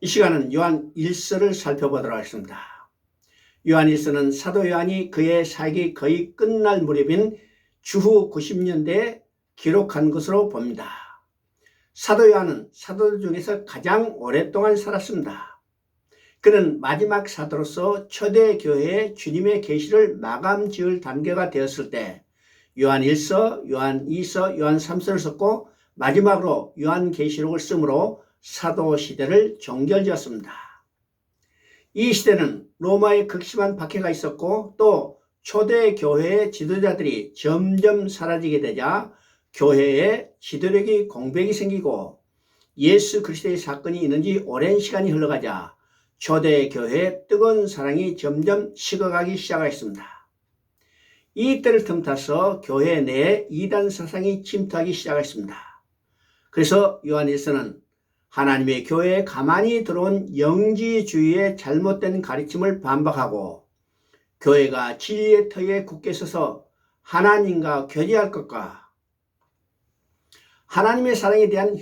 이 시간은 요한 1서를 살펴보도록 하겠습니다. 요한 1서는 사도 요한이 그의 사역이 거의 끝날 무렵인 주후 90년대에 기록한 것으로 봅니다. 사도 요한은 사도들 중에서 가장 오랫동안 살았습니다. 그는 마지막 사도로서 초대 교회에 주님의 계시를 마감 지을 단계가 되었을 때 요한 1서, 요한 2서, 요한 3서를 썼고 마지막으로 요한 계시록을 쓰므로 사도 시대를 종결지었습니다. 이 시대는 로마의 극심한 박해가 있었고 또 초대 교회의 지도자들이 점점 사라지게 되자 교회에 지도력이 공백이 생기고 예수 그리스도의 사건이 있는 지 오랜 시간이 흘러가자 초대 교회의 뜨거운 사랑이 점점 식어가기 시작했습니다. 이 때를 틈타서 교회 내에 이단 사상이 침투하기 시작했습니다. 그래서 요한 1서는 하나님의 교회에 가만히 들어온 영지주의의 잘못된 가르침을 반박하고 교회가 진리의 터에 굳게 서서 하나님과 교제할 것과 하나님의 사랑에 대한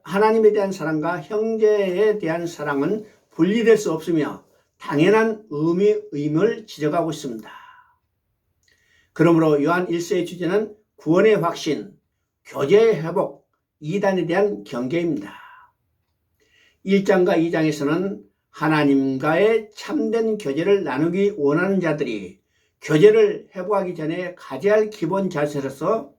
하나님에 대한 사랑과 형제에 대한 사랑은 분리될 수 없으며 당연한 의무를 지적하고 있습니다. 그러므로 요한 1서의 주제는 구원의 확신, 교제의 회복, 이단에 대한 경계입니다. 1장과 2장에서는 하나님과의 참된 교제를 나누기 원하는 자들이 교제를 회복하기 전에 가져야 할 기본 자세로서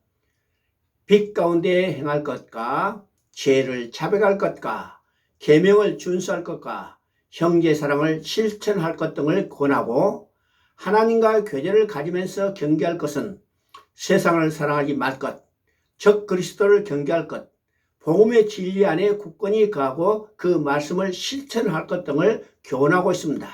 빛 가운데 행할 것과 죄를 자백할 것과 계명을 준수할 것과 형제 사랑을 실천할 것 등을 권하고 하나님과 교제를 가지면서 경계할 것은 세상을 사랑하지 말 것, 적 그리스도를 경계할 것, 복음의 진리 안에 굳건히 거하고 그 말씀을 실천할 것 등을 교훈하고 있습니다.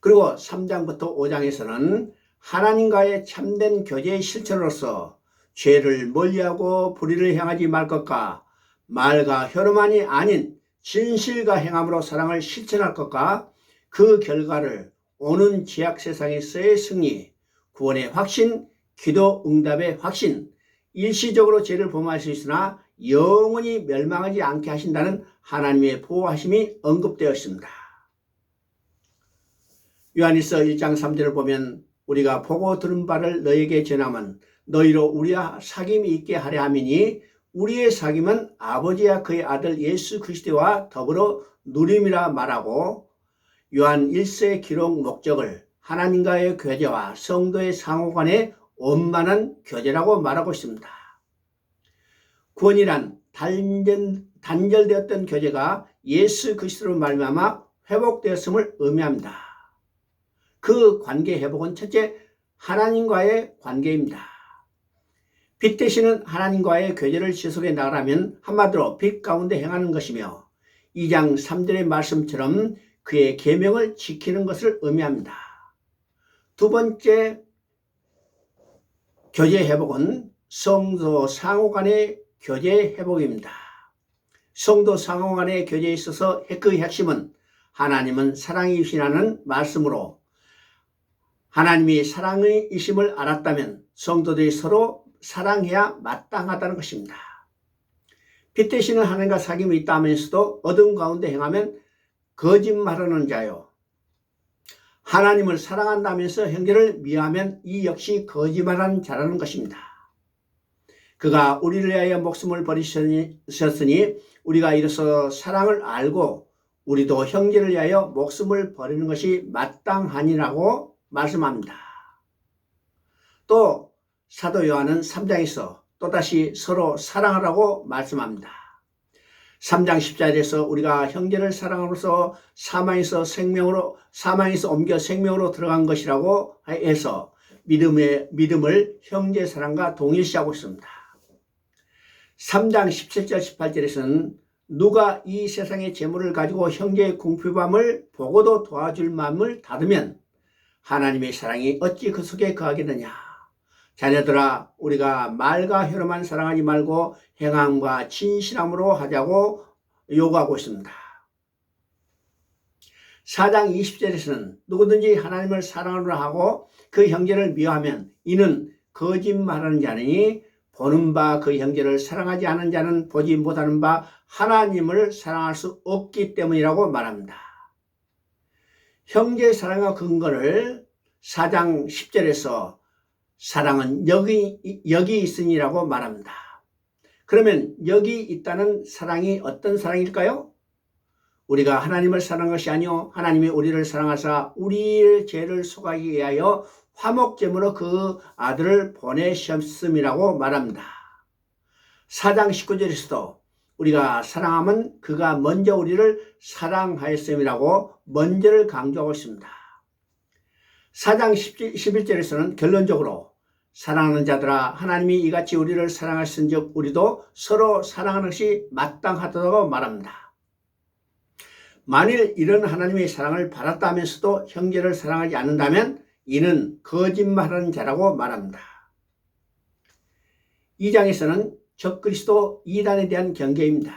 그리고 3장부터 5장에서는 하나님과의 참된 교제의 실천으로서 죄를 멀리하고 불의를 행하지 말 것과 말과 혀로만이 아닌 진실과 행함으로 사랑을 실천할 것과 그 결과를 오는 죄악 세상에서의 승리, 구원의 확신, 기도 응답의 확신, 일시적으로 죄를 범할 수 있으나 영원히 멸망하지 않게 하신다는 하나님의 보호하심이 언급되어 있습니다. 요한일서 1장 3절을 보면 우리가 보고 들은 바를 너에게 전함은 너희로 우리와 사귐이 있게 하려 함이니 우리의 사귐은 아버지와 그의 아들 예수 그리스도와 더불어 누림이라 말하고 요한 1서의 기록 목적을 하나님과의 교제와 성도의 상호간의 원만한 교제라고 말하고 있습니다. 구원이란 단절되었던 교제가 예수 그리스도로 말미암아 회복되었음을 의미합니다. 그 관계 회복은 첫째, 하나님과의 관계입니다. 빛 되시는 하나님과의 교제를 지속해 나가려면 한마디로 빛 가운데 행하는 것이며 2장 3절의 말씀처럼 그의 계명을 지키는 것을 의미합니다. 두 번째 교제 회복은 성도 상호 간의 교제 회복입니다. 성도 상호 간의 교제에 있어서 그 핵심은 하나님은 사랑이시라는 말씀으로 하나님이 사랑이심을 알았다면 성도들이 서로 사랑해야 마땅하다는 것입니다. 빛 되시는 하나님과 사귐이 있다 하면서도 어둠 가운데 행하면 거짓말하는 자요. 하나님을 사랑한다면서 형제를 미워하면 이 역시 거짓말하는 자라는 것입니다. 그가 우리를 위하여 목숨을 버리셨으니 우리가 이로써 사랑을 알고 우리도 형제를 위하여 목숨을 버리는 것이 마땅하니라고 말씀합니다. 또 사도 요한은 3장에서 또다시 서로 사랑하라고 말씀합니다. 3장 10절에서 우리가 형제를 사랑함으로써 사망에서 옮겨 생명으로 들어간 것이라고 해서 믿음을 형제 사랑과 동일시하고 있습니다. 3장 17절 18절에서는 누가 이 세상의 재물을 가지고 형제의 궁핍함을 보고도 도와줄 마음을 닫으면 하나님의 사랑이 어찌 그 속에 거하겠느냐. 자녀들아, 우리가 말과 혀로만 사랑하지 말고 행함과 진실함으로 하자고 요구하고 있습니다. 4장 20절에서는 누구든지 하나님을 사랑하노라 하고 그 형제를 미워하면 이는 거짓말하는 자니 보는 바 그 형제를 사랑하지 않은 자는 보지 못하는 바 하나님을 사랑할 수 없기 때문이라고 말합니다. 형제 사랑의 근거를 4장 10절에서 사랑은 여기 있으니라고 말합니다. 그러면 여기 있다는 사랑이 어떤 사랑일까요? 우리가 하나님을 사랑한 것이 아니요 하나님이 우리를 사랑하사 우리의 죄를 속하기 위하여 화목제물로 그 아들을 보내셨음이라고 말합니다. 4장 19절에서도 우리가 사랑하면 그가 먼저 우리를 사랑하였음이라고 먼저를 강조하고 있습니다. 4장 11절에서는 결론적으로 사랑하는 자들아 하나님이 이같이 우리를 사랑하신즉 우리도 서로 사랑하는 것이 마땅하다고 말합니다. 만일 이런 하나님의 사랑을 받았다 하면서도 형제를 사랑하지 않는다면 이는 거짓말하는 자라고 말합니다. 2장에서는 적그리스도 이단에 대한 경계입니다.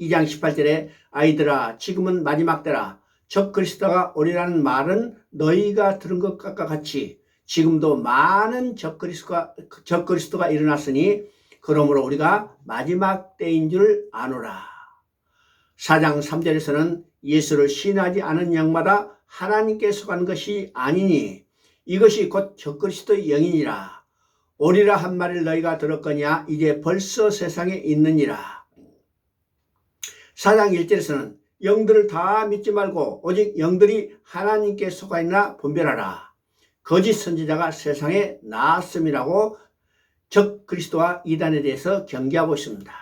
2장 18절에 아이들아 지금은 마지막 때라 적그리스도가 오리라는 말은 너희가 들은 것과 같이 지금도 많은 적그리스도가 일어났으니 그러므로 우리가 마지막 때인 줄 아노라. 4장 3절에서는 예수를 신하지 않은 영마다 하나님께 속한 것이 아니니 이것이 곧 적그리스도의 영이니라. 오리라 한 말을 너희가 들었거니와 이제 벌써 세상에 있느니라. 4장 1절에서는 영들을 다 믿지 말고 오직 영들이 하나님께 속하였나 분별하라. 거짓 선지자가 세상에 나왔음이라고 적그리스도와 이단에 대해서 경계하고 있습니다.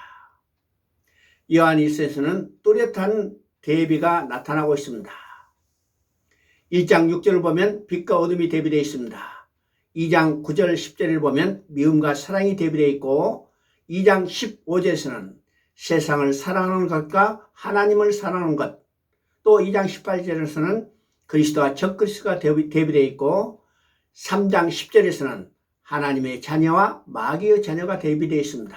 요한일서에서는 뚜렷한 대비가 나타나고 있습니다. 1장 6절을 보면 빛과 어둠이 대비되어 있습니다. 2장 9절 10절을 보면 미움과 사랑이 대비되어 있고 2장 15절에서는 세상을 사랑하는 것과 하나님을 사랑하는 것, 또 2장 18절에서는 그리스도와 적그리스도가 대비되어 있고 3장 10절에서는 하나님의 자녀와 마귀의 자녀가 대비되어 있습니다.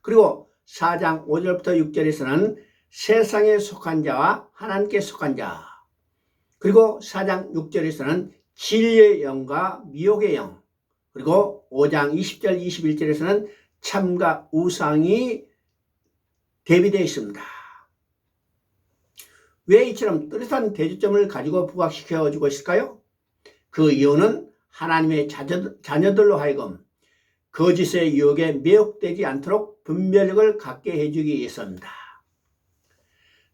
그리고 4장 5절부터 6절에서는 세상에 속한 자와 하나님께 속한 자, 그리고 4장 6절에서는 진리의 영과 미혹의 영, 그리고 5장 20절 21절에서는 참과 우상이 대비되어 있습니다. 왜 이처럼 뚜렷한 대조점을 가지고 부각시켜주고 있을까요? 그 이유는 하나님의 자녀들로 하여금 거짓의 유혹에 매혹되지 않도록 분별력을 갖게 해주기 위해서입니다.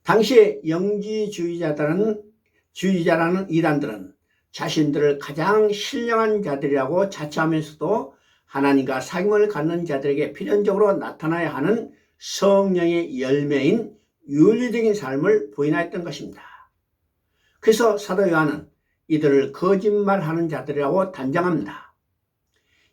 당시에 영지주의자라는 이단들은 자신들을 가장 신령한 자들이라고 자처하면서도 하나님과 사귐을 갖는 자들에게 필연적으로 나타나야 하는 성령의 열매인 윤리적인 삶을 부인하였던 것입니다. 그래서 사도 요한은 이들을 거짓말하는 자들이라고 단정합니다.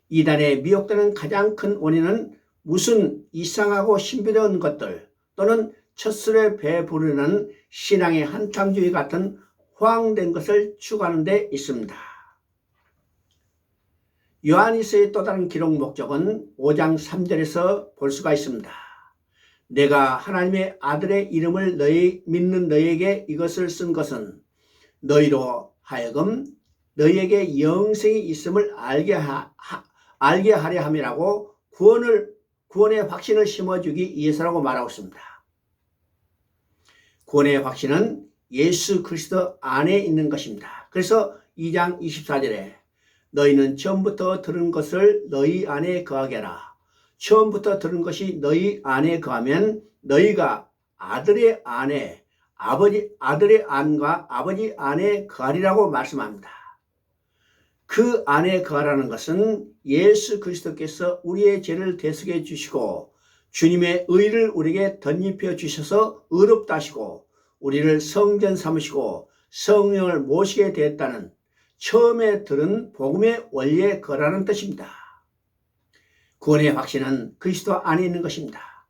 이단에 미혹되는 가장 큰 원인은 무슨 이상하고 신비로운 것들 또는 첫술에 배부르는 신앙의 한탕주의 같은 호황된 것을 추구하는 데 있습니다. 요한일서의 또 다른 기록 목적은 5장 3절에서 볼 수가 있습니다. 내가 하나님의 아들의 이름을 믿는 너희에게 이것을 쓴 것은 너희로 하여금 너희에게 영생이 있음을 알게 하려 함이라고 구원의 확신을 심어주기 위해서라고 말하고 있습니다. 구원의 확신은 예수 그리스도 안에 있는 것입니다. 그래서 2장 24절에 너희는 처음부터 들은 것을 너희 안에 거하게 하라. 처음부터 들은 것이 너희 안에 거하면 너희가 아들의 안과 아버지 안에 거하리라고 말씀합니다. 그 안에 거하라는 것은 예수 그리스도께서 우리의 죄를 대속해 주시고 주님의 의를 우리에게 덧입혀 주셔서 의롭다 하시고 우리를 성전 삼으시고 성령을 모시게 되었다는 처음에 들은 복음의 원리에 거하라는 뜻입니다. 구원의 확신은 그리스도 안에 있는 것입니다.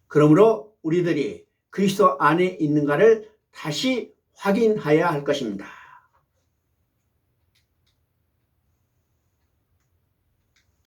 그러므로 우리들이 그리스도 안에 있는가를 다시 확인해야 할 것입니다.